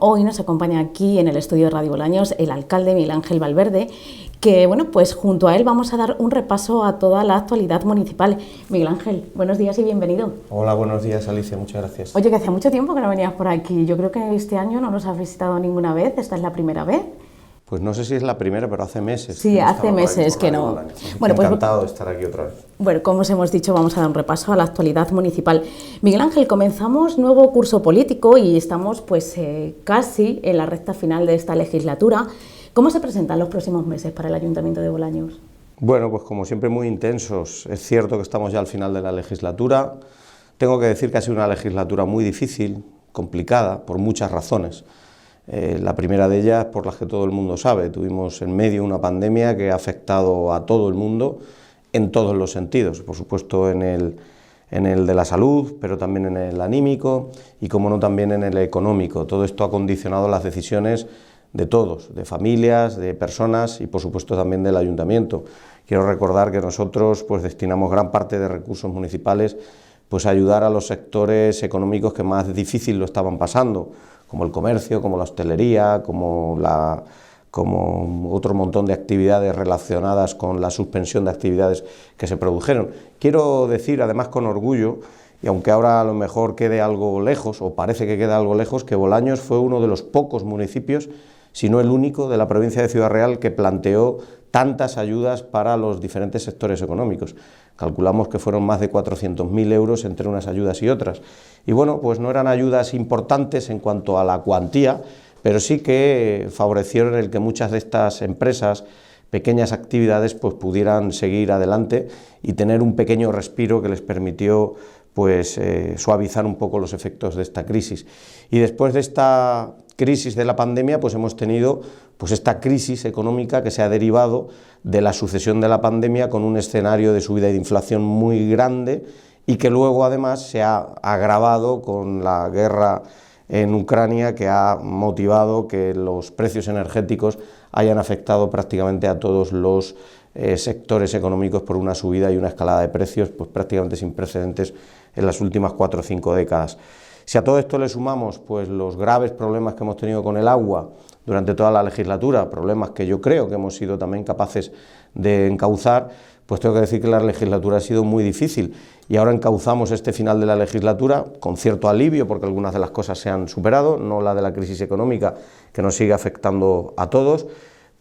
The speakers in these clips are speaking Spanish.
Hoy nos acompaña aquí en el estudio de Radio Bolaños el alcalde Miguel Ángel Valverde, que pues junto a él vamos a dar un repaso a toda la actualidad municipal. Miguel Ángel, buenos días y bienvenido. Hola, buenos días Alicia, muchas gracias. Oye, que hace mucho tiempo que no venías por aquí. Yo creo que este año no nos has visitado ninguna vez, esta es la primera vez. Pues no sé si es la primera, pero hace meses. Sí, hace meses que no. Bueno, pues encantado de estar aquí otra vez. Bueno, como os hemos dicho, vamos a dar un repaso a la actualidad municipal. Miguel Ángel, comenzamos nuevo curso político y estamos casi en la recta final de esta legislatura. ¿Cómo se presentan los próximos meses para el Ayuntamiento de Bolaños? Bueno, pues como siempre muy intensos. Es cierto que estamos ya al final de la legislatura. Tengo que decir que ha sido una legislatura muy difícil, complicada, por muchas razones. La primera de ellas, por las que todo el mundo sabe, tuvimos en medio una pandemia que ha afectado a todo el mundo en todos los sentidos, por supuesto en el de la salud, pero también en el anímico y, como no, también en el económico. Todo esto ha condicionado las decisiones de todos, de familias, de personas y, por supuesto, también del ayuntamiento. Quiero recordar que nosotros destinamos gran parte de recursos municipales a ayudar a los sectores económicos que más difícil lo estaban pasando, como el comercio, como la hostelería, como otro montón de actividades relacionadas con la suspensión de actividades que se produjeron. Quiero decir, además con orgullo, y aunque ahora a lo mejor quede algo lejos, o parece que queda algo lejos, que Bolaños fue uno de los pocos municipios, si no el único, de la provincia de Ciudad Real que planteó tantas ayudas para los diferentes sectores económicos. Calculamos que fueron más de 400.000 euros entre unas ayudas y otras. Y bueno, pues no eran ayudas importantes en cuanto a la cuantía, pero sí que favorecieron el que muchas de estas empresas, pequeñas actividades, pudieran seguir adelante y tener un pequeño respiro que les permitió suavizar un poco los efectos de esta crisis. Y después de esta crisis de la pandemia, hemos tenido esta crisis económica que se ha derivado de la sucesión de la pandemia, con un escenario de subida y de inflación muy grande y que luego además se ha agravado con la guerra en Ucrania, que ha motivado que los precios energéticos hayan afectado prácticamente a todos los sectores económicos por una subida y una escalada de precios prácticamente sin precedentes en las últimas 4 o 5 décadas. Si a todo esto le sumamos los graves problemas que hemos tenido con el agua durante toda la legislatura, problemas que yo creo que hemos sido también capaces de encauzar, tengo que decir que la legislatura ha sido muy difícil y ahora encauzamos este final de la legislatura con cierto alivio, porque algunas de las cosas se han superado, no la de la crisis económica, que nos sigue afectando a todos,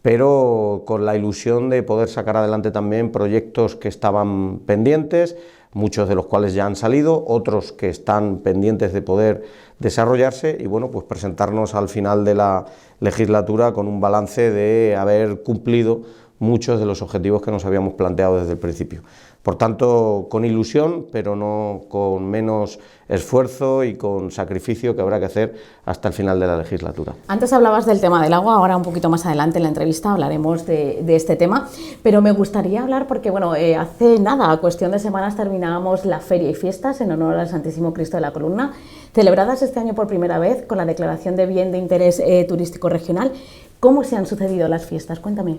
pero con la ilusión de poder sacar adelante también proyectos que estaban pendientes, muchos de los cuales ya han salido, otros que están pendientes de poder desarrollarse y presentarnos al final de la legislatura con un balance de haber cumplido muchos de los objetivos que nos habíamos planteado desde el principio. Por tanto, con ilusión, pero no con menos esfuerzo y con sacrificio que habrá que hacer hasta el final de la legislatura. Antes hablabas del tema del agua, ahora un poquito más adelante en la entrevista hablaremos de este tema, pero me gustaría hablar porque, hace nada, cuestión de semanas, terminábamos la feria y fiestas en honor al Santísimo Cristo de la Columna, celebradas este año por primera vez con la declaración de bien de interés turístico regional. ¿Cómo se han sucedido las fiestas? Cuéntame.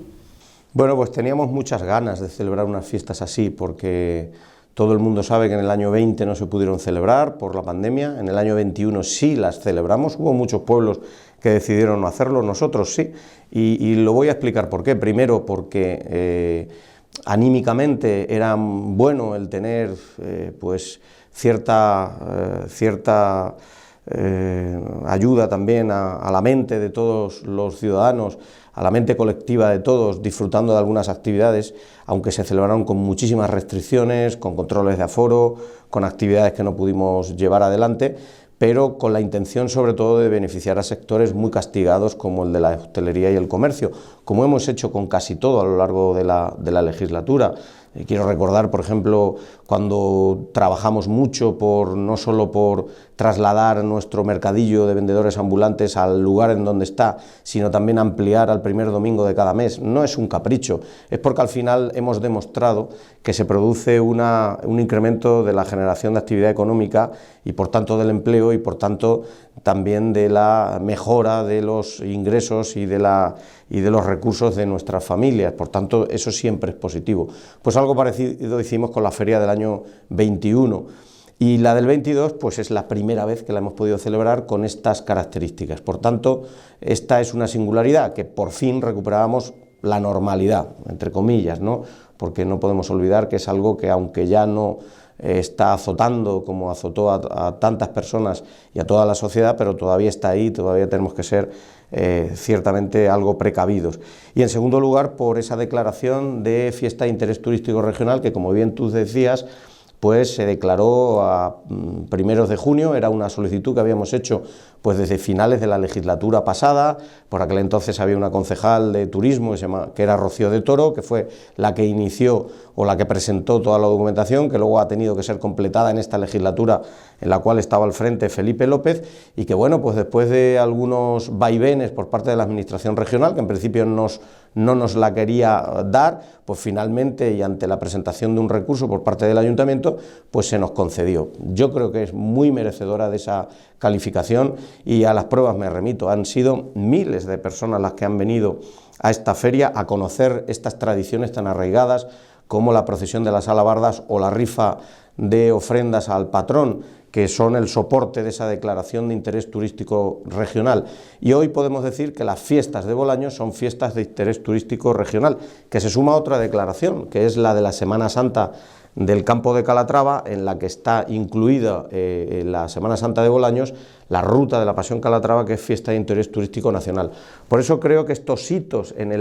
Bueno, teníamos muchas ganas de celebrar unas fiestas así, porque todo el mundo sabe que en el año 20 no se pudieron celebrar por la pandemia, en el año 21 sí las celebramos, hubo muchos pueblos que decidieron no hacerlo, nosotros sí, y lo voy a explicar por qué. Primero, porque anímicamente era bueno el tener cierta ayuda también a la mente de todos los ciudadanos, a la mente colectiva de todos, disfrutando de algunas actividades, aunque se celebraron con muchísimas restricciones, con controles de aforo, con actividades que no pudimos llevar adelante, pero con la intención sobre todo de beneficiar a sectores muy castigados como el de la hostelería y el comercio, como hemos hecho con casi todo a lo largo de la legislatura. Quiero recordar, por ejemplo, cuando trabajamos mucho no solo por trasladar nuestro mercadillo de vendedores ambulantes al lugar en donde está, sino también ampliar al primer domingo de cada mes. No es un capricho, es porque al final hemos demostrado que se produce un incremento de la generación de actividad económica y por tanto del empleo y por tanto también de la mejora de los ingresos y de los recursos de nuestras familias. Por tanto, eso siempre es positivo. Pues algo parecido hicimos con la feria del año 21 Y la del 22 pues es la primera vez que la hemos podido celebrar con estas características. Por tanto, esta es una singularidad, que por fin recuperábamos la normalidad, entre comillas, ¿no? Porque no podemos olvidar que es algo que, aunque ya no está azotando como azotó a tantas personas y a toda la sociedad, pero todavía está ahí, todavía tenemos que ser ciertamente algo precavidos. Y en segundo lugar, por esa declaración de fiesta de interés turístico regional, que como bien tú decías, pues se declaró a primeros de junio, era una solicitud que habíamos hecho pues desde finales de la legislatura pasada. Por aquel entonces había una concejal de turismo que era Rocío de Toro, que fue la que inició o la que presentó toda la documentación, que luego ha tenido que ser completada en esta legislatura, en la cual estaba al frente Felipe López, y que bueno, pues después de algunos vaivenes por parte de la administración regional, que en principio no nos la quería dar, pues finalmente, y ante la presentación de un recurso por parte del ayuntamiento, pues se nos concedió. Yo creo que es muy merecedora de esa calificación, y a las pruebas me remito. Han sido miles de personas las que han venido a esta feria a conocer estas tradiciones tan arraigadas como la procesión de las alabardas o la rifa de ofrendas al patrón, que son el soporte de esa declaración de interés turístico regional. Y hoy podemos decir que las fiestas de Bolaños son fiestas de interés turístico regional, que se suma a otra declaración, que es la de la Semana Santa del Campo de Calatrava, en la que está incluida en la Semana Santa de Bolaños la Ruta de la Pasión Calatrava, que es fiesta de interés turístico nacional. Por eso creo que estos hitos en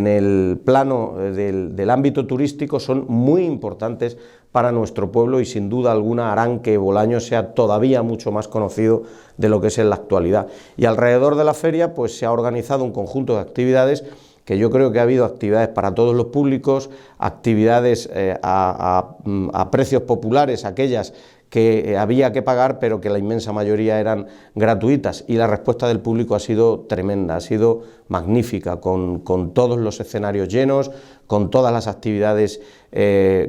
el plano del ámbito turístico son muy importantes para nuestro pueblo, y sin duda alguna harán que Bolaños sea todavía mucho más conocido de lo que es en la actualidad. Y alrededor de la feria pues se ha organizado un conjunto de actividades, que yo creo que ha habido actividades para todos los públicos, actividades a precios populares, aquellas que había que pagar, pero que la inmensa mayoría eran gratuitas, y la respuesta del público ha sido tremenda, ha sido magnífica, con todos los escenarios llenos, con todas las actividades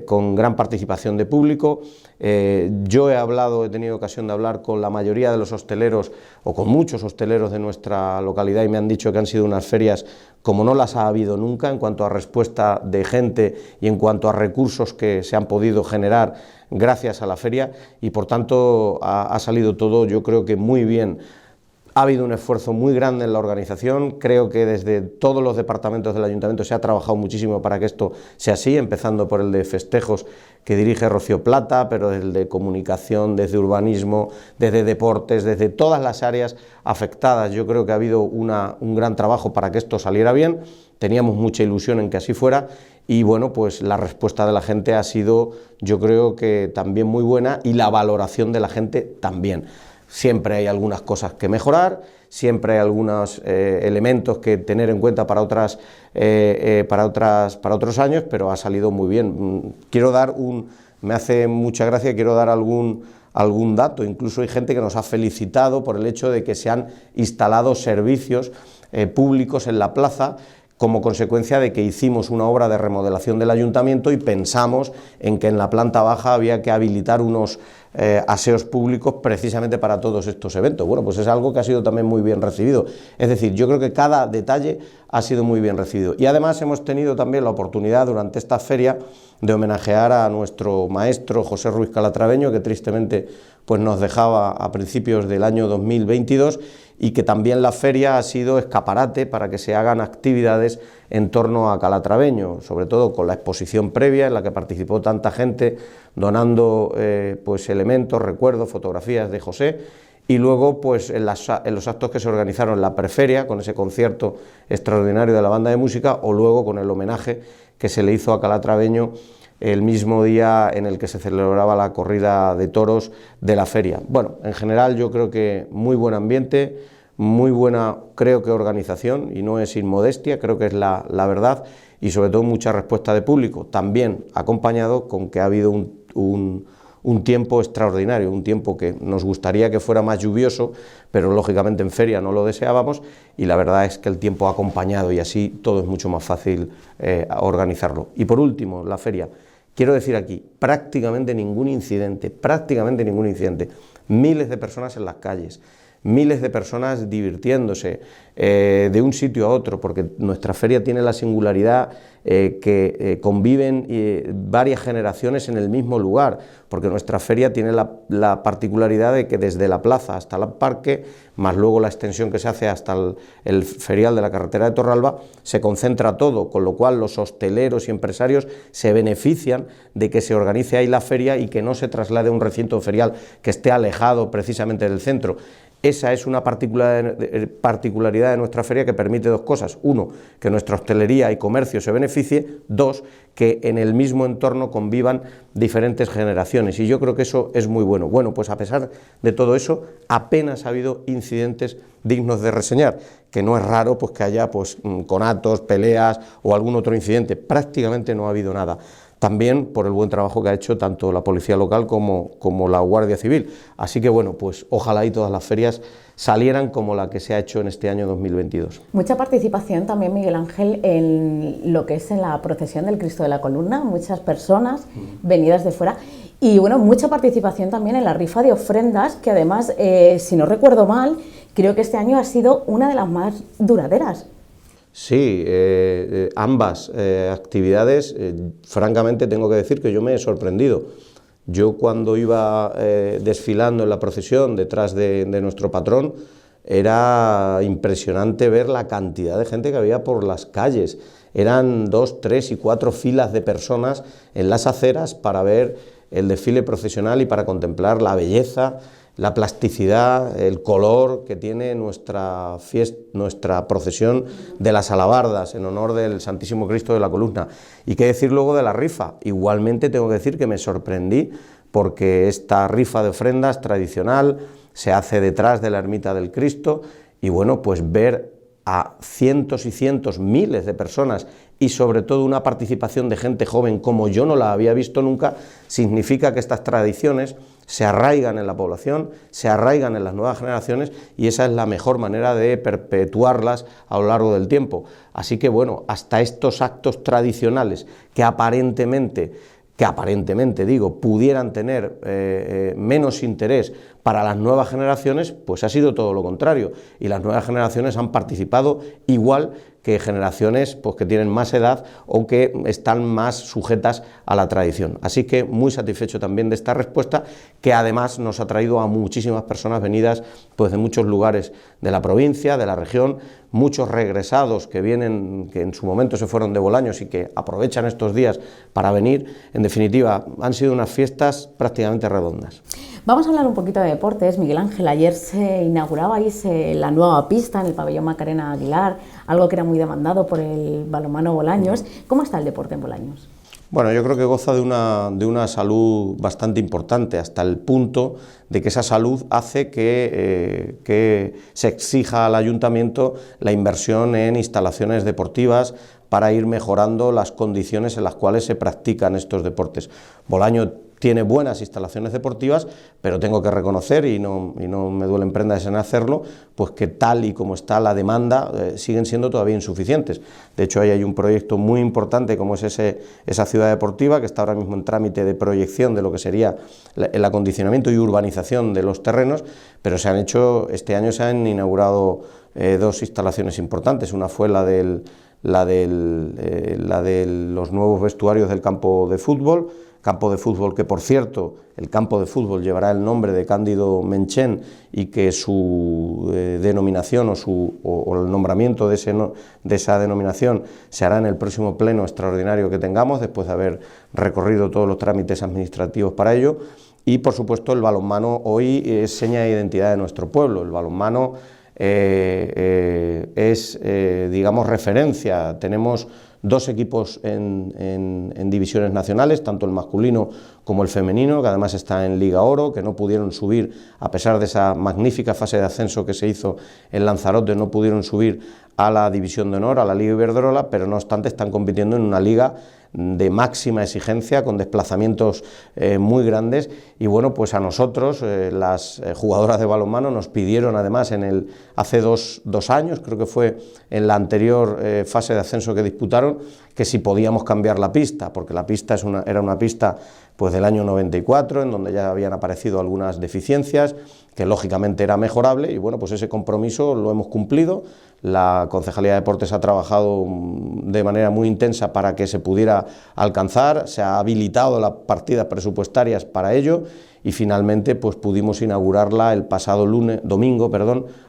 con gran participación de público. Yo he tenido ocasión de hablar con la mayoría de los hosteleros, o con muchos hosteleros de nuestra localidad, y me han dicho que han sido unas ferias como no las ha habido nunca, en cuanto a respuesta de gente y en cuanto a recursos que se han podido generar gracias a la feria, y por tanto ha salido todo, yo creo que muy bien. Ha habido un esfuerzo muy grande en la organización. Creo que desde todos los departamentos del ayuntamiento se ha trabajado muchísimo para que esto sea así, empezando por el de festejos, que dirige Rocío Plata, pero desde el de comunicación, desde urbanismo, desde deportes, desde todas las áreas afectadas. Yo creo que ha habido un gran trabajo para que esto saliera bien. Teníamos mucha ilusión en que así fuera, y bueno, pues la respuesta de la gente ha sido, yo creo que también muy buena, y la valoración de la gente también. Siempre hay algunas cosas que mejorar, siempre hay algunos elementos que tener en cuenta para otros años, pero ha salido muy bien. Me hace mucha gracia, quiero dar algún dato. Incluso hay gente que nos ha felicitado por el hecho de que se han instalado servicios públicos en la plaza, como consecuencia de que hicimos una obra de remodelación del ayuntamiento y pensamos en que en la planta baja había que habilitar unos aseos públicos precisamente para todos estos eventos. Bueno, pues es algo que ha sido también muy bien recibido. Es decir, yo creo que cada detalle ha sido muy bien recibido. Y además hemos tenido también la oportunidad durante esta feria de homenajear a nuestro maestro José Ruiz Calatraveño, que tristemente pues nos dejaba a principios del año 2022, y que también la feria ha sido escaparate para que se hagan actividades en torno a Calatraveño, sobre todo con la exposición previa en la que participó tanta gente donando pues elementos, recuerdos, fotografías de José, y luego pues en los actos que se organizaron en la preferia, con ese concierto extraordinario de la banda de música, o luego con el homenaje que se le hizo a Calatraveño el mismo día en el que se celebraba la corrida de toros de la feria. Bueno, en general yo creo que muy buen ambiente, muy buena, creo que organización, y no es inmodestia, creo que es la verdad, y sobre todo mucha respuesta de público, también acompañado con que ha habido un tiempo extraordinario, un tiempo que nos gustaría que fuera más lluvioso, pero lógicamente en feria no lo deseábamos, y la verdad es que el tiempo ha acompañado, y así todo es mucho más fácil organizarlo. Y por último, la feria. Quiero decir aquí, prácticamente ningún incidente, miles de personas en las calles, miles de personas divirtiéndose de un sitio a otro, porque nuestra feria tiene la singularidad que conviven varias generaciones en el mismo lugar, porque nuestra feria tiene la particularidad de que desde la plaza hasta el parque, más luego la extensión que se hace hasta el ferial de la carretera de Torralba, se concentra todo, con lo cual los hosteleros y empresarios se benefician de que se organice ahí la feria y que no se traslade a un recinto ferial que esté alejado precisamente del centro. Esa es una particularidad de nuestra feria que permite dos cosas: uno, que nuestra hostelería y comercio se beneficie; dos, que en el mismo entorno convivan diferentes generaciones, y yo creo que eso es muy bueno. Bueno, pues a pesar de todo eso, apenas ha habido incidentes dignos de reseñar, que no es raro pues que haya pues conatos, peleas o algún otro incidente. Prácticamente no ha habido nada. También por el buen trabajo que ha hecho tanto la Policía Local como la Guardia Civil. Así que bueno, pues ojalá y todas las ferias salieran como la que se ha hecho en este año 2022. Mucha participación también, Miguel Ángel, en lo que es en la procesión del Cristo de la Columna, muchas personas venidas de fuera, y bueno, mucha participación también en la rifa de ofrendas, que además, si no recuerdo mal, creo que este año ha sido una de las más duraderas. Sí, ambas actividades, francamente tengo que decir que yo me he sorprendido. Yo cuando iba desfilando en la procesión detrás de nuestro patrón, era impresionante ver la cantidad de gente que había por las calles. Eran 2, 3 y 4 filas de personas en las aceras para ver el desfile procesional y para contemplar la belleza, la plasticidad, el color que tiene nuestra procesión de las alabardas en honor del Santísimo Cristo de la Columna. Y qué decir luego de la rifa. Igualmente tengo que decir que me sorprendí, porque esta rifa de ofrendas tradicional se hace detrás de la ermita del Cristo, y bueno, pues ver a cientos y cientos, miles de personas, y sobre todo una participación de gente joven como yo no la había visto nunca, significa que estas tradiciones se arraigan en la población, se arraigan en las nuevas generaciones, y esa es la mejor manera de perpetuarlas a lo largo del tiempo. Así que bueno, hasta estos actos tradicionales que aparentemente digo, pudieran tener menos interés para las nuevas generaciones, pues ha sido todo lo contrario, y las nuevas generaciones han participado igual que generaciones pues, que tienen más edad o que están más sujetas a la tradición. Así que muy satisfecho también de esta respuesta, que además nos ha traído a muchísimas personas venidas pues, de muchos lugares de la provincia, de la región, muchos regresados que vienen, que en su momento se fueron de Bolaños y que aprovechan estos días para venir. En definitiva, han sido unas fiestas prácticamente redondas. Vamos a hablar un poquito de deportes. Miguel Ángel, ayer se inauguraba la nueva pista en el pabellón Macarena Aguilar, algo que era muy demandado por el balonmano Bolaños. ¿Cómo está el deporte en Bolaños? Bueno, yo creo que goza de una salud bastante importante, hasta el punto de que esa salud hace que se exija al ayuntamiento la inversión en instalaciones deportivas para ir mejorando las condiciones en las cuales se practican estos deportes. Bolaños tiene buenas instalaciones deportivas, pero tengo que reconocer, y no me duelen prendas en hacerlo, pues que tal y como está la demanda, siguen siendo todavía insuficientes. De hecho, ahí hay un proyecto muy importante como es esa ciudad deportiva, que está ahora mismo en trámite de proyección de lo que sería el acondicionamiento y urbanización de los terrenos, pero este año se han inaugurado 2 instalaciones importantes. Una fue la de los nuevos vestuarios del campo de fútbol, que por cierto, el campo de fútbol llevará el nombre de Cándido Menchen, y que su denominación o el nombramiento de esa denominación se hará en el próximo pleno extraordinario que tengamos, después de haber recorrido todos los trámites administrativos para ello. Y por supuesto el balonmano hoy es seña de identidad de nuestro pueblo. El balonmano es, digamos, referencia. Tenemos 2 equipos en divisiones nacionales, tanto el masculino como el femenino, que además está en Liga Oro, que no pudieron subir, a pesar de esa magnífica fase de ascenso que se hizo en Lanzarote, no pudieron subir a la División de Honor, a la Liga Iberdrola, pero no obstante están compitiendo en una liga de máxima exigencia, con desplazamientos muy grandes, y bueno, pues a nosotros, las jugadoras de balonmano, nos pidieron además hace dos años, creo que fue en la anterior fase de ascenso que disputaron, que si podíamos cambiar la pista, porque la pista era una pista pues del año 94, en donde ya habían aparecido algunas deficiencias, que lógicamente era mejorable, y bueno, pues ese compromiso lo hemos cumplido. La Concejalía de Deportes ha trabajado de manera muy intensa para que se pudiera alcanzar, se ha habilitado las partidas presupuestarias para ello, y finalmente pues pudimos inaugurarla el pasado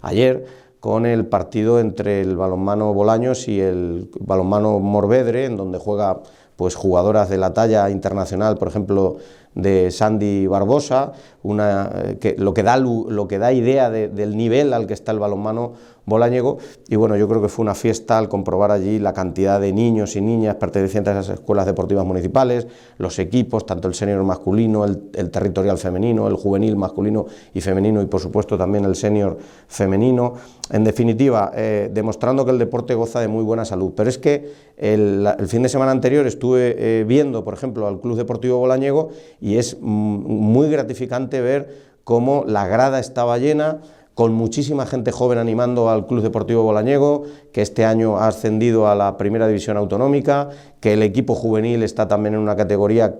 ayer, con el partido entre el Balonmano Bolaños y el Balonmano Morvedre, en donde juega pues jugadoras de la talla internacional, por ejemplo, de Sandy Barbosa, lo que da idea del nivel al que está el balonmano bolañego. Y bueno, yo creo que fue una fiesta al comprobar allí la cantidad de niños y niñas pertenecientes a esas escuelas deportivas municipales, los equipos, tanto el senior masculino, el territorial femenino, el juvenil masculino y femenino, y por supuesto también el senior femenino. En definitiva, demostrando que el deporte goza de muy buena salud. Pero es que el fin de semana anterior estuve viendo, por ejemplo, al Club Deportivo Bolañego, y es muy gratificante ver cómo la grada estaba llena, con muchísima gente joven animando al Club Deportivo Bolañego, que este año ha ascendido a la primera división autonómica, que el equipo juvenil está también en una categoría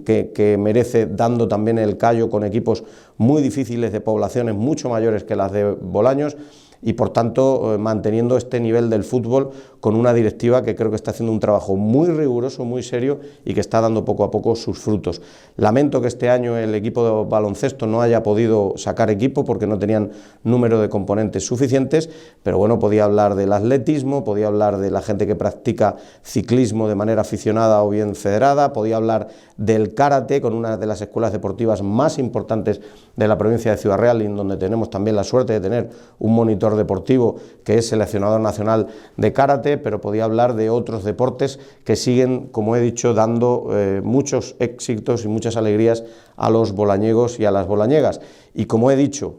que merece, dando también el callo con equipos muy difíciles de poblaciones mucho mayores que las de Bolaños, y por tanto manteniendo este nivel del fútbol con una directiva que creo que está haciendo un trabajo muy riguroso, muy serio, y que está dando poco a poco sus frutos. Lamento que este año el equipo de baloncesto no haya podido sacar equipo porque no tenían número de componentes suficientes, pero bueno, podía hablar del atletismo, podía hablar de la gente que practica ciclismo de manera aficionada o bien federada, podía hablar del karate, con una de las escuelas deportivas más importantes de la provincia de Ciudad Real, y en donde tenemos también la suerte de tener un monitor deportivo que es seleccionador nacional de karate, pero podía hablar de otros deportes que siguen, como he dicho, dando muchos éxitos y muchas alegrías a los bolañegos y a las bolañegas. Y como he dicho,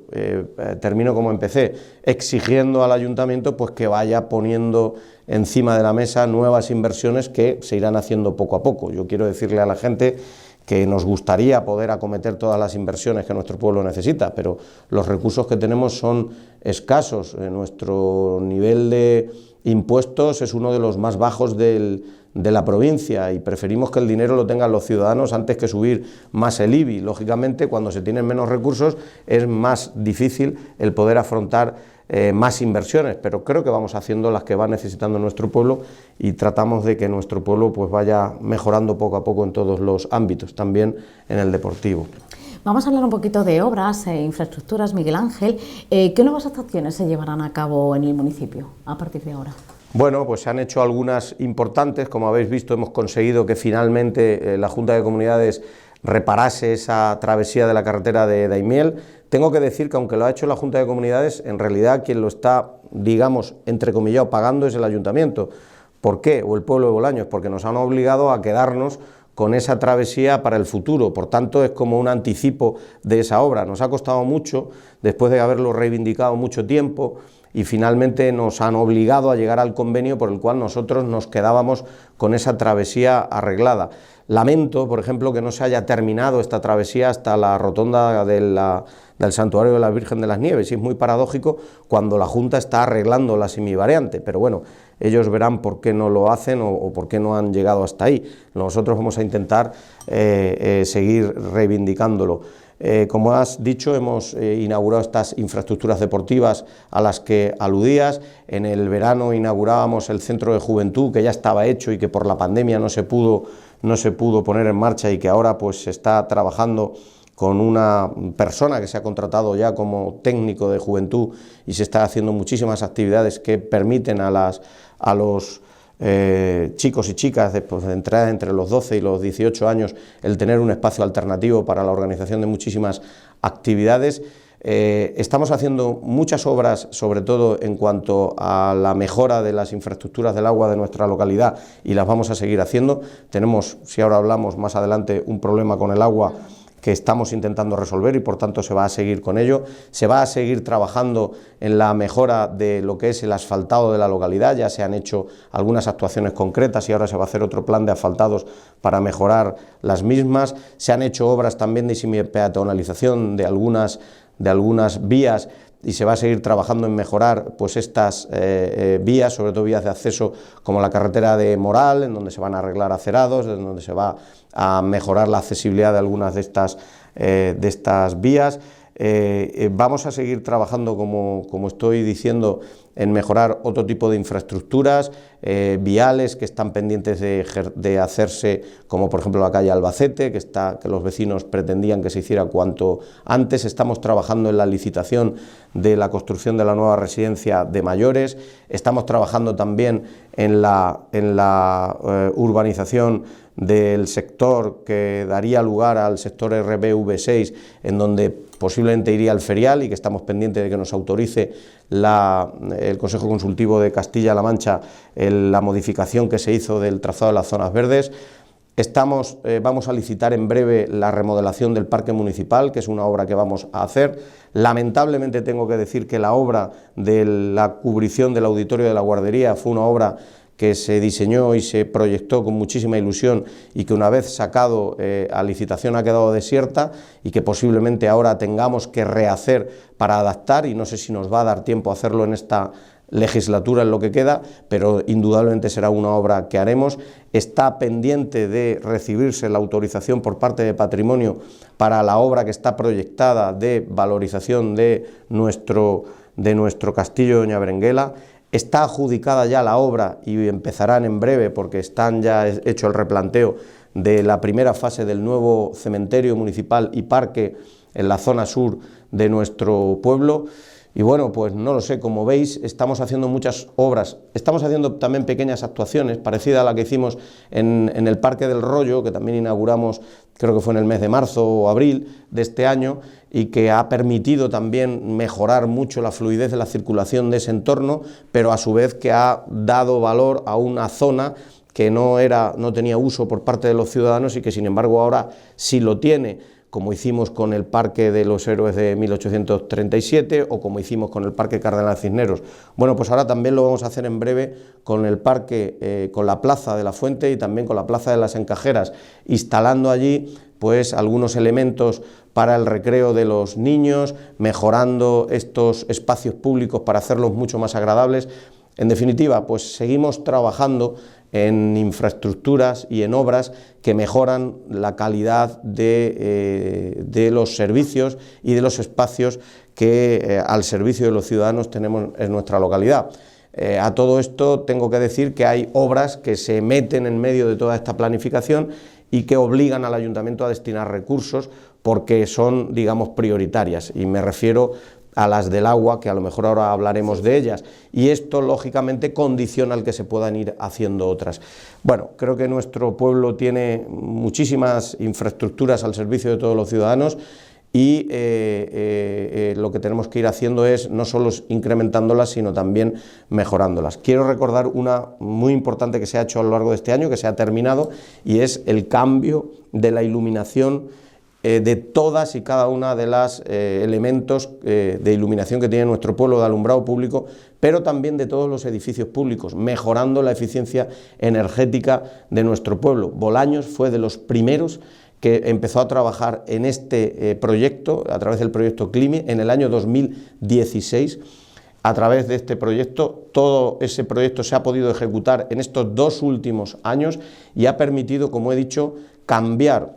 termino como empecé, exigiendo al ayuntamiento pues que vaya poniendo encima de la mesa nuevas inversiones que se irán haciendo poco a poco. Yo quiero decirle a la gente que nos gustaría poder acometer todas las inversiones que nuestro pueblo necesita, pero los recursos que tenemos son escasos. Nuestro nivel de impuestos es uno de los más bajos de la provincia, y preferimos que el dinero lo tengan los ciudadanos antes que subir más el IBI. Lógicamente, cuando se tienen menos recursos es más difícil el poder afrontar más inversiones, pero creo que vamos haciendo las que va necesitando nuestro pueblo, y tratamos de que nuestro pueblo pues vaya mejorando poco a poco en todos los ámbitos, también en el deportivo. Vamos a hablar un poquito de obras e infraestructuras, Miguel Ángel. ¿Qué nuevas actuaciones se llevarán a cabo en el municipio a partir de ahora? Bueno, pues se han hecho algunas importantes. Como habéis visto, hemos conseguido que finalmente la Junta de Comunidades reparase esa travesía de la carretera de Daimiel. Tengo que decir que aunque lo ha hecho la Junta de Comunidades, en realidad quien lo está, digamos, entrecomillado, pagando es el ayuntamiento. ¿Por qué? O el pueblo de Bolaños, porque nos han obligado a quedarnos con esa travesía para el futuro. Por tanto, es como un anticipo de esa obra. Nos ha costado mucho, después de haberlo reivindicado mucho tiempo, y finalmente nos han obligado a llegar al convenio por el cual nosotros nos quedábamos con esa travesía arreglada. Lamento, por ejemplo, que no se haya terminado esta travesía hasta la rotonda del Santuario de la Virgen de las Nieves, y es muy paradójico cuando la Junta está arreglando la semivariante, pero bueno, ellos verán por qué no lo hacen o por qué no han llegado hasta ahí. Nosotros vamos a intentar seguir reivindicándolo. Como has dicho, hemos inaugurado estas infraestructuras deportivas a las que aludías. En el verano inaugurábamos el centro de juventud, que ya estaba hecho y que por la pandemia no se pudo poner en marcha, y que ahora pues se está trabajando con una persona que se ha contratado ya como técnico de juventud, y se está haciendo muchísimas actividades que permiten a los chicos y chicas de entrada entre los 12 y los 18 años el tener un espacio alternativo para la organización de muchísimas actividades. Estamos haciendo muchas obras, sobre todo en cuanto a la mejora de las infraestructuras del agua de nuestra localidad, y las vamos a seguir haciendo. Tenemos, si ahora hablamos más adelante, un problema con el agua que estamos intentando resolver, y por tanto se va a seguir con ello. Se va a seguir trabajando en la mejora de lo que es el asfaltado de la localidad. Ya se han hecho algunas actuaciones concretas y ahora se va a hacer otro plan de asfaltados para mejorar las mismas. Se han hecho obras también de semipeatonalización de algunas vías y se va a seguir trabajando en mejorar pues estas vías, sobre todo vías de acceso como la carretera de Moral, en donde se van a arreglar acerados, en donde se va a mejorar la accesibilidad de algunas de estas vías. Vamos a seguir trabajando, como estoy diciendo, en mejorar otro tipo de infraestructuras viales que están pendientes de hacerse, como por ejemplo la calle Albacete, que los vecinos pretendían que se hiciera cuanto antes. Estamos trabajando en la licitación de la construcción de la nueva residencia de mayores. Estamos trabajando también en la urbanización del sector que daría lugar al sector RBV6, en donde posiblemente iría el ferial y que estamos pendientes de que nos autorice el Consejo Consultivo de Castilla-La Mancha la modificación que se hizo del trazado de las zonas verdes. Vamos a licitar en breve la remodelación del parque municipal, que es una obra que vamos a hacer. Lamentablemente tengo que decir que la obra de la cubrición del auditorio de la guardería fue una obra que se diseñó y se proyectó con muchísima ilusión y que una vez sacado a licitación ha quedado desierta y que posiblemente ahora tengamos que rehacer para adaptar, y no sé si nos va a dar tiempo a hacerlo en esta legislatura en lo que queda, pero indudablemente será una obra que haremos. Está pendiente de recibirse la autorización por parte de Patrimonio para la obra que está proyectada de valorización de nuestro castillo de Doña Berenguela. Está adjudicada ya la obra y empezarán en breve, porque están ya hecho el replanteo de la primera fase del nuevo cementerio municipal y parque en la zona sur de nuestro pueblo. Y bueno, pues no lo sé, como veis, estamos haciendo muchas obras, estamos haciendo también pequeñas actuaciones, parecida a la que hicimos en el Parque del Rollo, que también inauguramos, creo que fue en el mes de marzo o abril de este año, y que ha permitido también mejorar mucho la fluidez de la circulación de ese entorno, pero a su vez que ha dado valor a una zona que no tenía uso por parte de los ciudadanos y que sin embargo ahora sí lo tiene, como hicimos con el Parque de los Héroes de 1837 o como hicimos con el Parque Cardenal Cisneros. Bueno, pues ahora también lo vamos a hacer en breve con el parque, con la Plaza de la Fuente y también con la Plaza de las Encajeras, instalando allí pues algunos elementos para el recreo de los niños, mejorando estos espacios públicos para hacerlos mucho más agradables. En definitiva, pues seguimos trabajando en infraestructuras y en obras que mejoran la calidad de los servicios y de los espacios que al servicio de los ciudadanos tenemos en nuestra localidad. A todo esto tengo que decir que hay obras que se meten en medio de toda esta planificación y que obligan al ayuntamiento a destinar recursos porque son, digamos, prioritarias, y me refiero a las del agua, que a lo mejor ahora hablaremos de ellas, y esto lógicamente condiciona el que se puedan ir haciendo otras. Bueno, creo que nuestro pueblo tiene muchísimas infraestructuras al servicio de todos los ciudadanos y lo que tenemos que ir haciendo es no solo incrementándolas, sino también mejorándolas. Quiero recordar una muy importante que se ha hecho a lo largo de este año, que se ha terminado, y es el cambio de la iluminación de todas y cada una de los elementos de iluminación que tiene nuestro pueblo, de alumbrado público, pero también de todos los edificios públicos, mejorando la eficiencia energética de nuestro pueblo. Bolaños fue de los primeros que empezó a trabajar en este proyecto, a través del proyecto CLIMI, en el año 2016. A través de este proyecto, todo ese proyecto se ha podido ejecutar en estos 2 últimos años y ha permitido, como he dicho, cambiar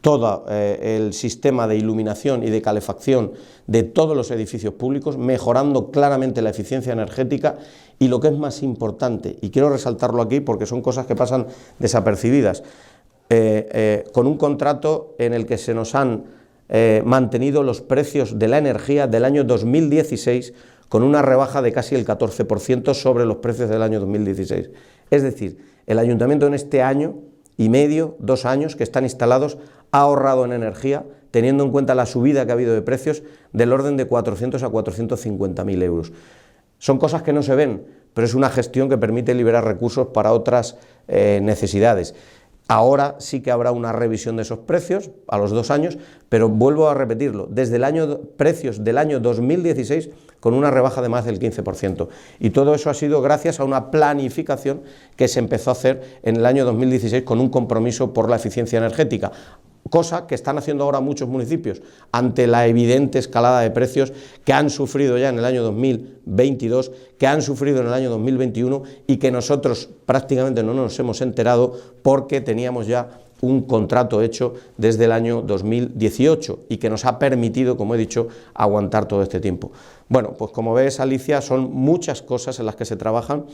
todo el sistema de iluminación y de calefacción de todos los edificios públicos, mejorando claramente la eficiencia energética y, lo que es más importante, y quiero resaltarlo aquí porque son cosas que pasan desapercibidas, con un contrato en el que se nos han mantenido los precios de la energía del año 2016 con una rebaja de casi el 14% sobre los precios del año 2016. Es decir, el ayuntamiento en este año y medio, 2 años que están instalados, ha ahorrado en energía, teniendo en cuenta la subida que ha habido de precios del orden de 400 a 450.000 euros. Son cosas que no se ven, pero es una gestión que permite liberar recursos para otras necesidades. Ahora sí que habrá una revisión de esos precios a los 2 años, pero vuelvo a repetirlo, desde precios del año 2016 con una rebaja de más del 15%. Y todo eso ha sido gracias a una planificación que se empezó a hacer en el año 2016 con un compromiso por la eficiencia energética. cosa que están haciendo ahora muchos municipios ante la evidente escalada de precios que han sufrido ya en el año 2022, que han sufrido en el año 2021 y que nosotros prácticamente no nos hemos enterado porque teníamos ya un contrato hecho desde el año 2018 y que nos ha permitido, como he dicho, aguantar todo este tiempo. Bueno, pues como ves, Alicia, son muchas cosas en las que se trabaja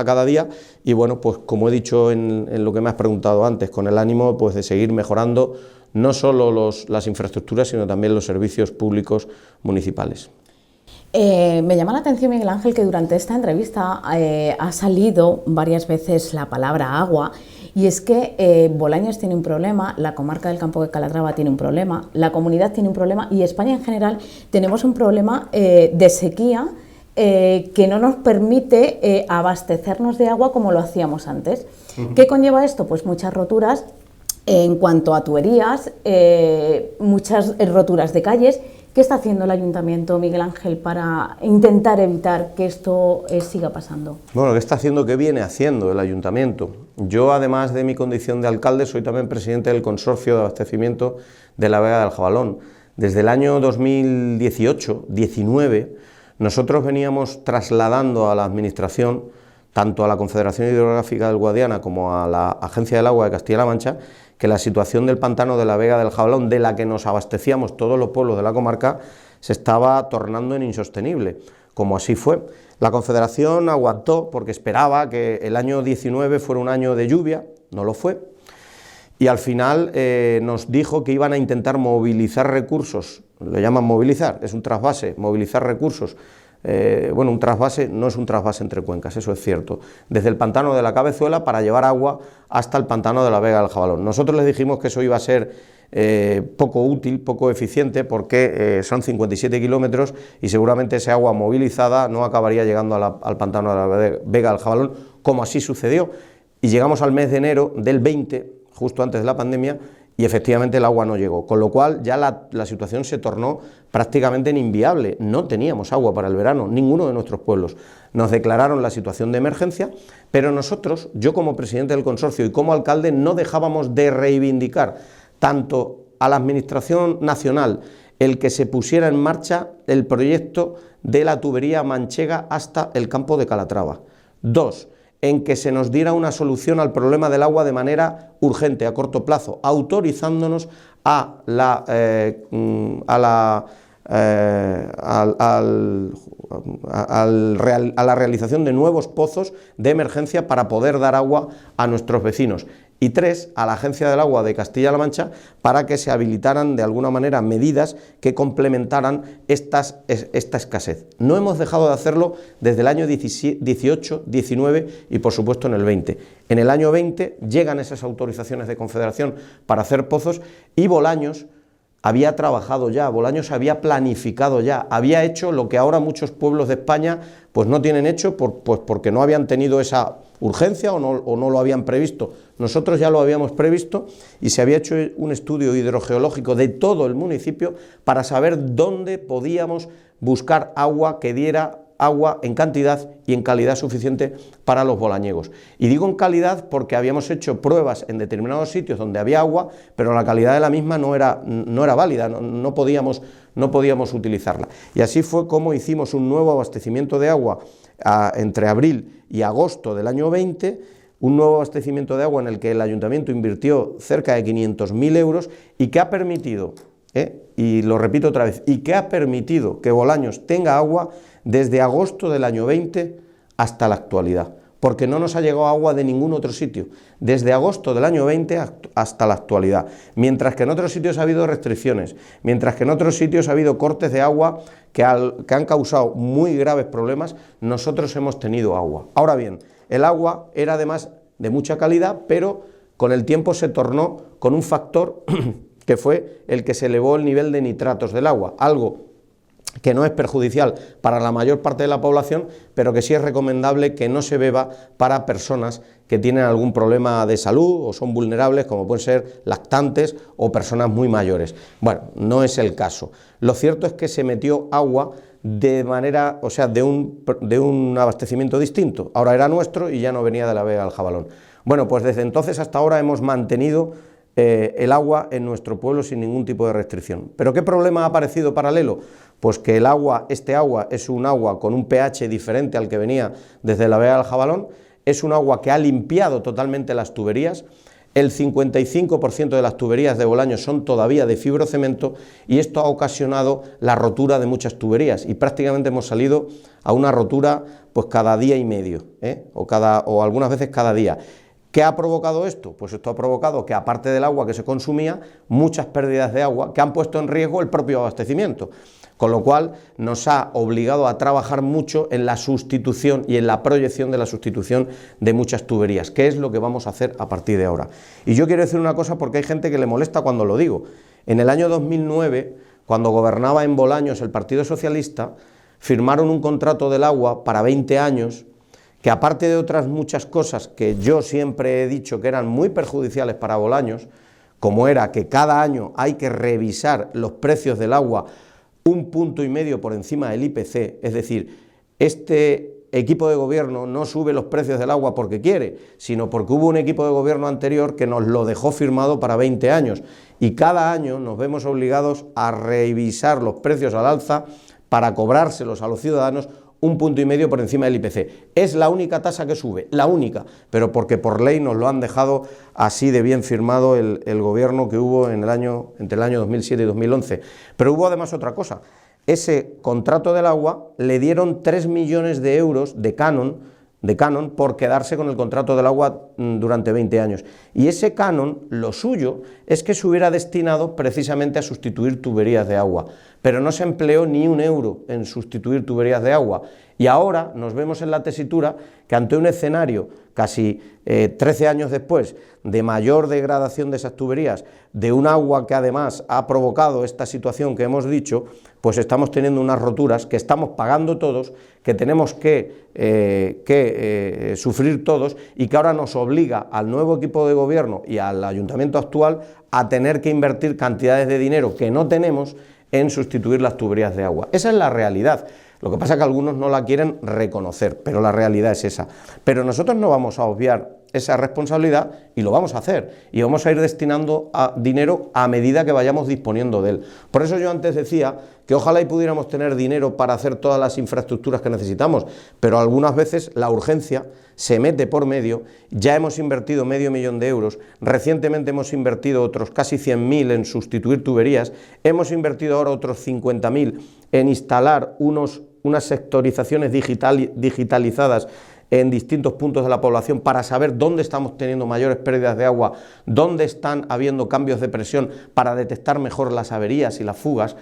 cada día y bueno, pues como he dicho en lo que me has preguntado antes, con el ánimo pues de seguir mejorando no solo las infraestructuras, sino también los servicios públicos municipales. Me llama la atención, Miguel Ángel, que durante esta entrevista ha salido varias veces la palabra agua. Y es que Bolaños tiene un problema, la comarca del Campo de Calatrava tiene un problema, la comunidad tiene un problema y España en general tenemos un problema de sequía que no nos permite abastecernos de agua como lo hacíamos antes. ¿Qué conlleva esto? Pues muchas roturas en cuanto a tuberías, muchas roturas de calles. ¿Qué está haciendo el Ayuntamiento, Miguel Ángel, para intentar evitar que esto siga pasando? Bueno, ¿qué está haciendo? ¿Qué viene haciendo el Ayuntamiento? Yo, además de mi condición de alcalde, soy también presidente del Consorcio de Abastecimiento de la Vega del Jabalón. Desde el año 2018-19, nosotros veníamos trasladando a la Administración, tanto a la Confederación Hidrográfica del Guadiana como a la Agencia del Agua de Castilla-La Mancha, que la situación del pantano de la Vega del Jabalón, de la que nos abastecíamos todos los pueblos de la comarca, se estaba tornando en insostenible, como así fue. La Confederación aguantó porque esperaba que el año 19 fuera un año de lluvia, no lo fue, y al final nos dijo que iban a intentar movilizar recursos, lo llaman movilizar, es un trasvase, movilizar recursos. Bueno, un trasvase no es un trasvase entre cuencas, eso es cierto, desde el pantano de la Cabezuela para llevar agua hasta el pantano de la Vega del Jabalón. Nosotros les dijimos que eso iba a ser poco útil, poco eficiente, porque son 57 kilómetros y seguramente ese agua movilizada no acabaría llegando al pantano de la Vega del Jabalón, como así sucedió, y llegamos al mes de enero del 20, justo antes de la pandemia, y efectivamente el agua no llegó, con lo cual ya la situación se tornó prácticamente inviable. No teníamos agua para el verano, ninguno de nuestros pueblos. Nos declararon la situación de emergencia, pero nosotros, yo como presidente del consorcio y como alcalde, no dejábamos de reivindicar tanto a la Administración nacional el que se pusiera en marcha el proyecto de la tubería manchega hasta el Campo de Calatrava. 2, en que se nos diera una solución al problema del agua de manera urgente, a corto plazo, autorizándonos a la realización de nuevos pozos de emergencia para poder dar agua a nuestros vecinos. Y 3, a la Agencia del Agua de Castilla-La Mancha para que se habilitaran de alguna manera medidas que complementaran esta escasez. No hemos dejado de hacerlo desde el año 18, 19 y por supuesto en el 20. En el año 20 llegan esas autorizaciones de Confederación para hacer pozos y Bolaños había trabajado ya, Bolaños había planificado ya, había hecho lo que ahora muchos pueblos de España pues no tienen hecho porque no habían tenido esa urgencia o no lo habían previsto. Nosotros ya lo habíamos previsto y se había hecho un estudio hidrogeológico de todo el municipio para saber dónde podíamos buscar agua que diera agua en cantidad y en calidad suficiente para los bolañegos. Y digo en calidad porque habíamos hecho pruebas en determinados sitios donde había agua, pero la calidad de la misma no era válida, no podíamos utilizarla. Y así fue como hicimos un nuevo abastecimiento de agua entre abril y agosto del año 20, un nuevo abastecimiento de agua en el que el ayuntamiento invirtió cerca de 500.000 euros y que ha permitido, y lo repito otra vez, y que ha permitido que Bolaños tenga agua desde agosto del año 20 hasta la actualidad, porque no nos ha llegado agua de ningún otro sitio, desde agosto del año 20 hasta la actualidad, mientras que en otros sitios ha habido restricciones, mientras que en otros sitios ha habido cortes de agua que han causado muy graves problemas, nosotros hemos tenido agua. Ahora bien, el agua era además de mucha calidad, pero con el tiempo se tornó con un factor que fue el que se elevó el nivel de nitratos del agua, algo que no es perjudicial para la mayor parte de la población, pero que sí es recomendable que no se beba para personas que tienen algún problema de salud o son vulnerables, como pueden ser lactantes o personas muy mayores. Bueno, no es el caso. Lo cierto es que se metió agua de manera, o sea, de un abastecimiento distinto. Ahora era nuestro y ya no venía de la Vega del Jabalón. Bueno, pues desde entonces hasta ahora hemos mantenido el agua en nuestro pueblo sin ningún tipo de restricción. ¿Pero qué problema ha aparecido paralelo? Pues que el agua, este agua es un agua con un pH diferente al que venía desde la vega del Jabalón, es un agua que ha limpiado totalmente las tuberías. El 55% de las tuberías de Bolaños son todavía de fibrocemento y esto ha ocasionado la rotura de muchas tuberías y prácticamente hemos salido a una rotura pues cada día y medio, o algunas veces cada día. ¿Qué ha provocado esto? Pues esto ha provocado que, aparte del agua que se consumía, muchas pérdidas de agua que han puesto en riesgo el propio abastecimiento, con lo cual nos ha obligado a trabajar mucho en la sustitución y en la proyección de la sustitución de muchas tuberías, que es lo que vamos a hacer a partir de ahora. Y yo quiero decir una cosa porque hay gente que le molesta cuando lo digo. En el año 2009, cuando gobernaba en Bolaños el Partido Socialista, firmaron un contrato del agua para 20 años, que aparte de otras muchas cosas que yo siempre he dicho que eran muy perjudiciales para Bolaños, como era que cada año hay que revisar los precios del agua 1,5 puntos por encima del IPC, es decir, este equipo de gobierno no sube los precios del agua porque quiere, sino porque hubo un equipo de gobierno anterior que nos lo dejó firmado para 20 años, y cada año nos vemos obligados a revisar los precios al alza para cobrárselos a los ciudadanos 1,5 puntos por encima del IPC. Es la única tasa que sube, la única, pero porque por ley nos lo han dejado así de bien firmado el gobierno que hubo entre el año 2007 y 2011. Pero hubo además otra cosa. Ese contrato del agua le dieron 3 millones de euros de canon por quedarse con el contrato del agua durante 20 años. Y ese canon, lo suyo, es que se hubiera destinado precisamente a sustituir tuberías de agua, pero no se empleó ni un euro en sustituir tuberías de agua. Y ahora nos vemos en la tesitura que ante un escenario casi 13 años después de mayor degradación de esas tuberías, de un agua que además ha provocado esta situación que hemos dicho, pues estamos teniendo unas roturas que estamos pagando todos, que tenemos que sufrir todos y que ahora nos obliga al nuevo equipo de gobierno y al ayuntamiento actual a tener que invertir cantidades de dinero que no tenemos en sustituir las tuberías de agua. Esa es la realidad. Lo que pasa es que algunos no la quieren reconocer, pero la realidad es esa. Pero nosotros no vamos a obviar esa responsabilidad y lo vamos a hacer. Y vamos a ir destinando dinero a medida que vayamos disponiendo de él. Por eso yo antes decía que ojalá y pudiéramos tener dinero para hacer todas las infraestructuras que necesitamos, pero algunas veces la urgencia se mete por medio. Ya hemos invertido medio millón de euros, recientemente hemos invertido otros casi 100.000 en sustituir tuberías, hemos invertido ahora otros 50.000 en instalar unas sectorizaciones digitalizadas en distintos puntos de la población para saber dónde estamos teniendo mayores pérdidas de agua, dónde están habiendo cambios de presión para detectar mejor las averías y las fugas.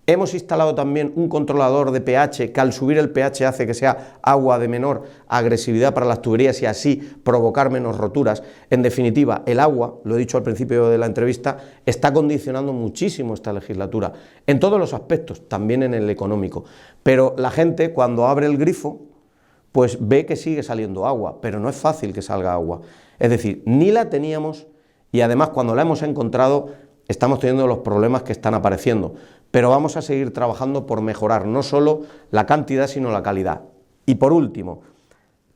Hemos instalado también un controlador de pH que al subir el pH hace que sea agua de menor agresividad para las tuberías y así provocar menos roturas. En definitiva, el agua, lo he dicho al principio de la entrevista, está condicionando muchísimo esta legislatura, en todos los aspectos, también en el económico. Pero la gente, cuando abre el grifo, pues ve que sigue saliendo agua, pero no es fácil que salga agua. Es decir, ni la teníamos y además cuando la hemos encontrado estamos teniendo los problemas que están apareciendo. Pero vamos a seguir trabajando por mejorar no solo la cantidad, sino la calidad. Y por último,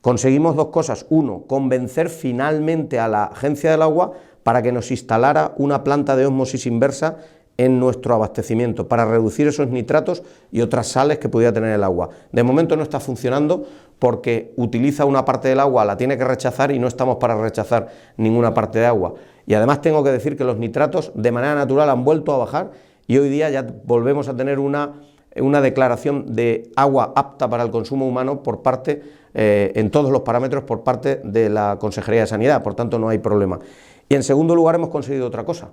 conseguimos dos cosas. Uno, convencer finalmente a la Agencia del Agua para que nos instalara una planta de ósmosis inversa en nuestro abastecimiento, para reducir esos nitratos y otras sales que pudiera tener el agua. De momento no está funcionando porque utiliza una parte del agua, la tiene que rechazar y no estamos para rechazar ninguna parte de agua. Y además tengo que decir que los nitratos de manera natural han vuelto a bajar y hoy día ya volvemos a tener una declaración de agua apta para el consumo humano por parte, en todos los parámetros, por parte de la Consejería de Sanidad, por tanto no hay problema. Y en segundo lugar hemos conseguido otra cosa,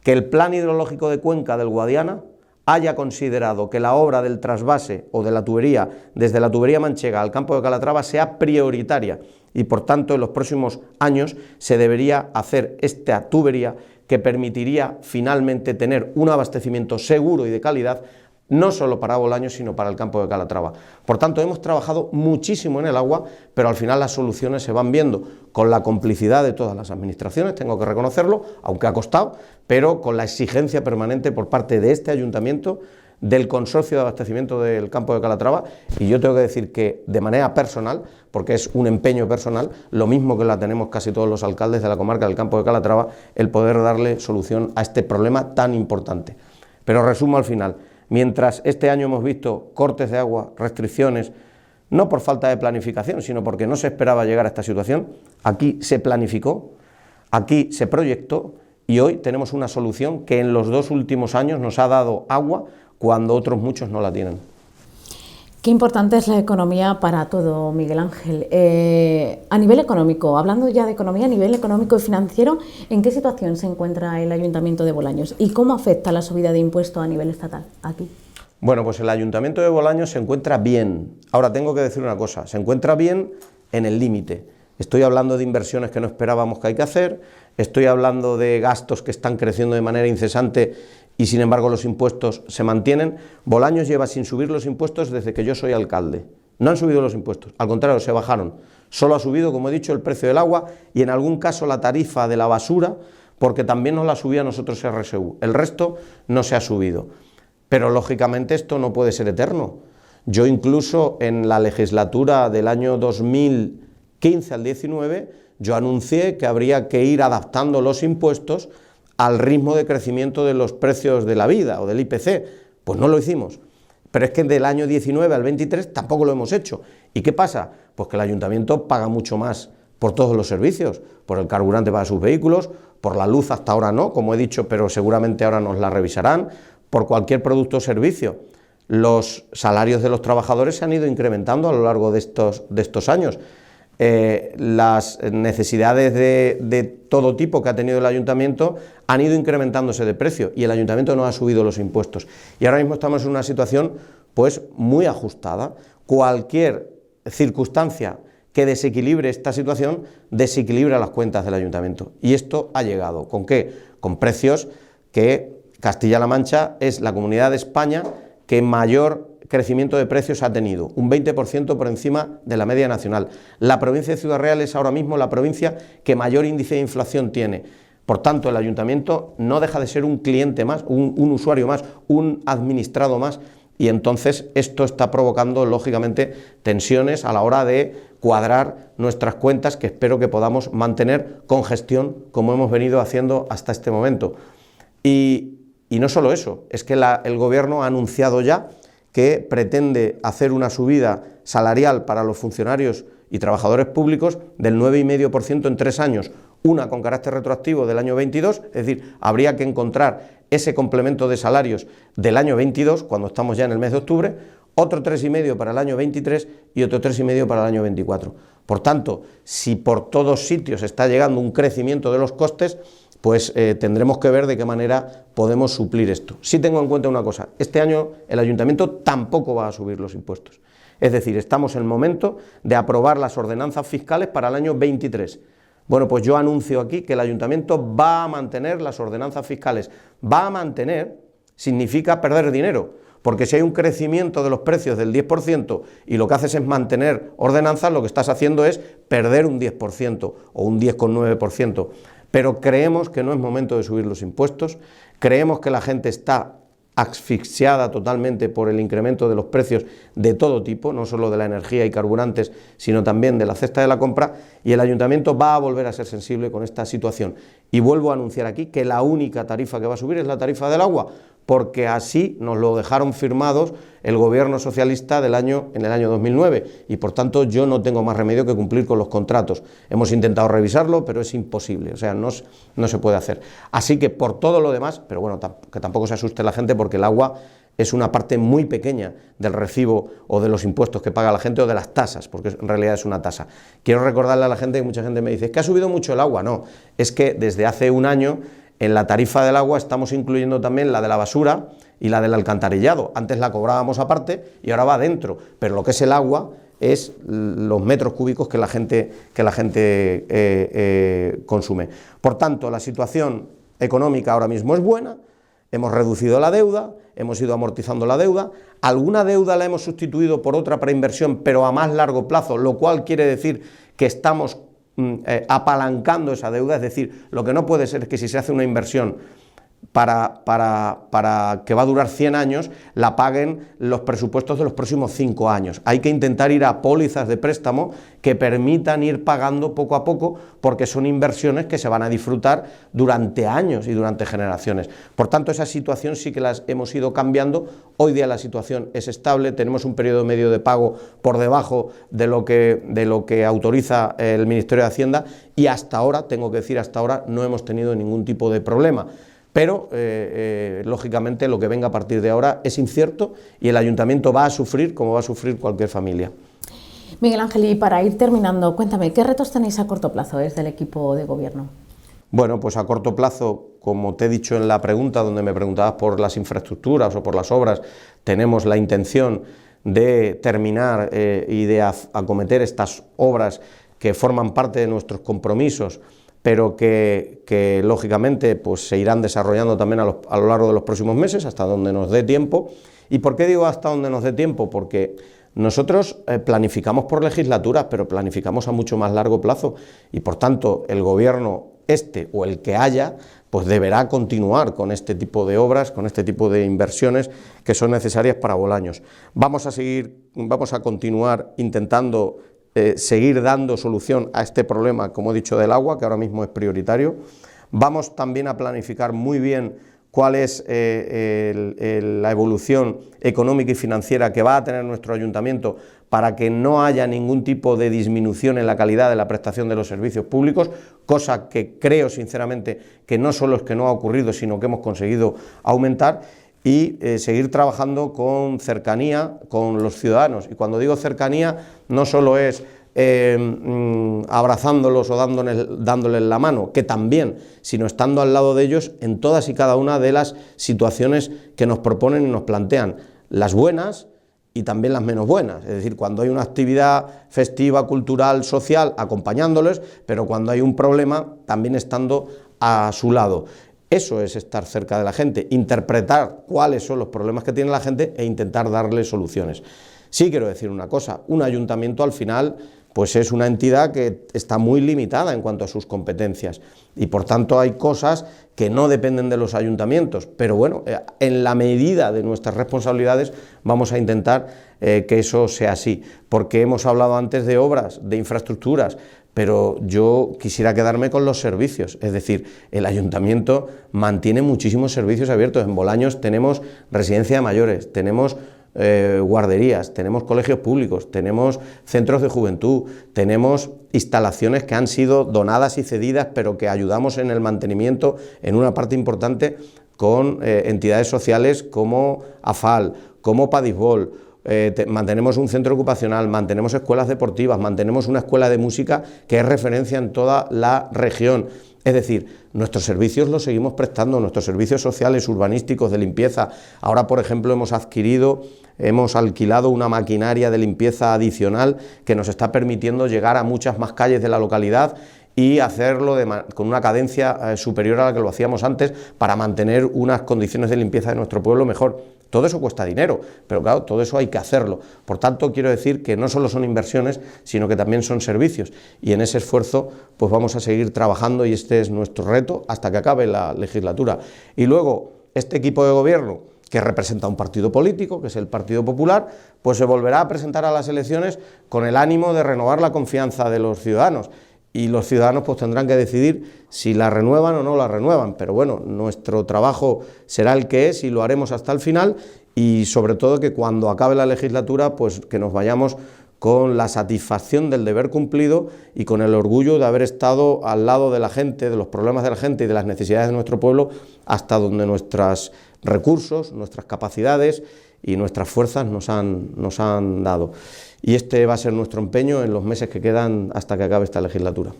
que el Plan Hidrológico de Cuenca del Guadiana haya considerado que la obra del trasvase o de la tubería, desde la tubería manchega al campo de Calatrava, sea prioritaria y por tanto en los próximos años se debería hacer esta tubería que permitiría finalmente tener un abastecimiento seguro y de calidad no solo para Bolaños, sino para el campo de Calatrava. Por tanto, hemos trabajado muchísimo en el agua, pero al final las soluciones se van viendo con la complicidad de todas las administraciones, tengo que reconocerlo, aunque ha costado, pero con la exigencia permanente por parte de este ayuntamiento, del consorcio de abastecimiento del campo de Calatrava, y yo tengo que decir que de manera personal, porque es un empeño personal, lo mismo que la tenemos casi todos los alcaldes de la comarca del campo de Calatrava, el poder darle solución a este problema tan importante. Pero resumo al final, mientras este año hemos visto cortes de agua, restricciones, no por falta de planificación, sino porque no se esperaba llegar a esta situación, aquí se planificó, aquí se proyectó, y hoy tenemos una solución que en los 2 últimos años nos ha dado agua cuando otros muchos no la tienen. Qué importante es la economía para todo, Miguel Ángel. A nivel económico, hablando ya de economía, a nivel económico y financiero, ¿en qué situación se encuentra el Ayuntamiento de Bolaños? ¿Y cómo afecta la subida de impuestos a nivel estatal aquí? Bueno, pues el Ayuntamiento de Bolaños se encuentra bien. Ahora tengo que decir una cosa, se encuentra bien en el límite. Estoy hablando de inversiones que no esperábamos que hay que hacer, estoy hablando de gastos que están creciendo de manera incesante y sin embargo los impuestos se mantienen. Bolaños lleva sin subir los impuestos desde que yo soy alcalde. No han subido los impuestos, al contrario, se bajaron. Solo ha subido, como he dicho, el precio del agua y en algún caso la tarifa de la basura, porque también nos la subía a nosotros RSU. El resto no se ha subido. Pero lógicamente esto no puede ser eterno. Yo incluso en la legislatura del año 2015 al 19, yo anuncié que habría que ir adaptando los impuestos al ritmo de crecimiento de los precios de la vida o del IPC, pues no lo hicimos. Pero es que del año 19 al 23 tampoco lo hemos hecho. ¿Y qué pasa? Pues que el ayuntamiento paga mucho más por todos los servicios, por el carburante para sus vehículos, por la luz hasta ahora no, como he dicho, pero seguramente ahora nos la revisarán, por cualquier producto o servicio. Los salarios de los trabajadores se han ido incrementando a lo largo de estos años. Las necesidades de todo tipo que ha tenido el ayuntamiento han ido incrementándose de precio y el ayuntamiento no ha subido los impuestos. Y ahora mismo estamos en una situación pues muy ajustada. Cualquier circunstancia que desequilibre esta situación desequilibra las cuentas del ayuntamiento. Y esto ha llegado. ¿Con qué? Con precios que Castilla-La Mancha es la comunidad de España que mayor crecimiento de precios ha tenido, un 20% por encima de la media nacional. La provincia de Ciudad Real es ahora mismo la provincia que mayor índice de inflación tiene. Por tanto, el ayuntamiento no deja de ser un cliente más, un usuario más, un administrado más, y entonces esto está provocando, lógicamente, tensiones a la hora de cuadrar nuestras cuentas, que espero que podamos mantener con gestión, como hemos venido haciendo hasta este momento. Y no solo eso, es que el Gobierno ha anunciado ya que pretende hacer una subida salarial para los funcionarios y trabajadores públicos del 9,5% en 3 años, una con carácter retroactivo del año 22, es decir, habría que encontrar ese complemento de salarios del año 22, cuando estamos ya en el mes de octubre, otro 3,5 para el año 23 y otro 3,5 para el año 24. Por tanto, si por todos sitios está llegando un crecimiento de los costes, pues tendremos que ver de qué manera podemos suplir esto. Sí tengo en cuenta una cosa, este año el ayuntamiento tampoco va a subir los impuestos. Es decir, estamos en el momento de aprobar las ordenanzas fiscales para el año 23. Bueno, pues yo anuncio aquí que el ayuntamiento va a mantener las ordenanzas fiscales. Va a mantener significa perder dinero, porque si hay un crecimiento de los precios del 10% y lo que haces es mantener ordenanzas, lo que estás haciendo es perder un 10% o un 10,9%. Pero creemos que no es momento de subir los impuestos, creemos que la gente está asfixiada totalmente por el incremento de los precios de todo tipo, no solo de la energía y carburantes, sino también de la cesta de la compra, y el ayuntamiento va a volver a ser sensible con esta situación. Y vuelvo a anunciar aquí que la única tarifa que va a subir es la tarifa del agua, porque así nos lo dejaron firmados el gobierno socialista en el año 2009, y por tanto yo no tengo más remedio que cumplir con los contratos. Hemos intentado revisarlo, pero es imposible, o sea, no se puede hacer. Así que por todo lo demás, pero bueno, que tampoco se asuste la gente, porque el agua es una parte muy pequeña del recibo o de los impuestos que paga la gente o de las tasas, porque en realidad es una tasa. Quiero recordarle a la gente, que mucha gente me dice, es que ha subido mucho el agua. No, es que desde hace un año en la tarifa del agua estamos incluyendo también la de la basura y la del alcantarillado. Antes la cobrábamos aparte y ahora va dentro, pero lo que es el agua es los metros cúbicos que la gente consume. Por tanto, la situación económica ahora mismo es buena, hemos reducido la deuda, hemos ido amortizando la deuda, alguna deuda la hemos sustituido por otra para inversión, pero a más largo plazo, lo cual quiere decir que estamos apalancando esa deuda. Es decir, lo que no puede ser es que si se hace una inversión para que va a durar 100 años, la paguen los presupuestos de los próximos 5 años. Hay que intentar ir a pólizas de préstamo que permitan ir pagando poco a poco, porque son inversiones que se van a disfrutar durante años y durante generaciones. Por tanto, esa situación sí que las hemos ido cambiando. Hoy día la situación es estable, tenemos un periodo medio de pago por debajo de lo que autoriza el Ministerio de Hacienda, y hasta ahora, tengo que decir, hasta ahora no hemos tenido ningún tipo de problema. Pero, lógicamente, lo que venga a partir de ahora es incierto y el ayuntamiento va a sufrir como va a sufrir cualquier familia. Miguel Ángel, y para ir terminando, cuéntame, ¿qué retos tenéis a corto plazo desde el equipo de gobierno? Bueno, pues a corto plazo, como te he dicho en la pregunta, donde me preguntabas por las infraestructuras o por las obras, tenemos la intención de terminar y de acometer estas obras que forman parte de nuestros compromisos, pero que lógicamente pues se irán desarrollando también a lo largo de los próximos meses, hasta donde nos dé tiempo. ¿Y por qué digo hasta donde nos dé tiempo? Porque nosotros planificamos por legislaturas, pero planificamos a mucho más largo plazo, y por tanto el gobierno este o el que haya, pues deberá continuar con este tipo de obras, con este tipo de inversiones que son necesarias para Bolaños. Vamos a continuar intentando seguir dando solución a este problema, como he dicho, del agua, que ahora mismo es prioritario. Vamos también a planificar muy bien cuál es la evolución económica y financiera que va a tener nuestro ayuntamiento, para que no haya ningún tipo de disminución en la calidad de la prestación de los servicios públicos, cosa que creo sinceramente que no solo es que no ha ocurrido, sino que hemos conseguido aumentar. Y seguir trabajando con cercanía con los ciudadanos. Y cuando digo cercanía, no solo es abrazándolos o dándoles la mano, que también, sino estando al lado de ellos en todas y cada una de las situaciones que nos proponen y nos plantean, las buenas y también las menos buenas. Es decir, cuando hay una actividad festiva, cultural, social, acompañándoles, pero cuando hay un problema, también estando a su lado. Eso es estar cerca de la gente, interpretar cuáles son los problemas que tiene la gente e intentar darle soluciones. Sí quiero decir una cosa, un ayuntamiento al final pues es una entidad que está muy limitada en cuanto a sus competencias, y por tanto hay cosas que no dependen de los ayuntamientos, pero bueno, en la medida de nuestras responsabilidades vamos a intentar que eso sea así, porque hemos hablado antes de obras, de infraestructuras, pero yo quisiera quedarme con los servicios. Es decir, el ayuntamiento mantiene muchísimos servicios abiertos. En Bolaños tenemos residencia de mayores, tenemos guarderías, tenemos colegios públicos, tenemos centros de juventud, tenemos instalaciones que han sido donadas y cedidas, pero que ayudamos en el mantenimiento en una parte importante con entidades sociales como AFAL, como Padisbol. Mantenemos un centro ocupacional, mantenemos escuelas deportivas, mantenemos una escuela de música que es referencia en toda la región. Es decir, nuestros servicios los seguimos prestando, nuestros servicios sociales, urbanísticos, de limpieza. Ahora, por ejemplo, hemos alquilado una maquinaria de limpieza adicional que nos está permitiendo llegar a muchas más calles de la localidad y hacerlo con una cadencia superior a la que lo hacíamos antes, para mantener unas condiciones de limpieza de nuestro pueblo mejor. Todo eso cuesta dinero, pero claro, todo eso hay que hacerlo. Por tanto, quiero decir que no solo son inversiones, sino que también son servicios, y en ese esfuerzo pues vamos a seguir trabajando, y este es nuestro reto hasta que acabe la legislatura. Y luego, este equipo de gobierno, que representa un partido político, que es el Partido Popular, pues se volverá a presentar a las elecciones con el ánimo de renovar la confianza de los ciudadanos. Y los ciudadanos pues tendrán que decidir si la renuevan o no la renuevan, pero bueno, nuestro trabajo será el que es y lo haremos hasta el final, y sobre todo que cuando acabe la legislatura pues que nos vayamos con la satisfacción del deber cumplido y con el orgullo de haber estado al lado de la gente, de los problemas de la gente y de las necesidades de nuestro pueblo, hasta donde nuestros recursos, nuestras capacidades y nuestras fuerzas nos han dado. Y este va a ser nuestro empeño en los meses que quedan hasta que acabe esta legislatura.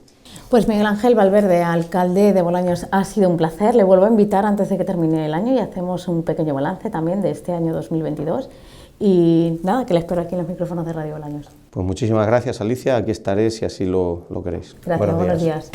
Pues Miguel Ángel Valverde, alcalde de Bolaños, ha sido un placer. Le vuelvo a invitar antes de que termine el año y hacemos un pequeño balance también de este año 2022. Y nada, que le espero aquí en los micrófonos de Radio Bolaños. Pues muchísimas gracias, Alicia. Aquí estaré si así lo queréis. Gracias, buenos días.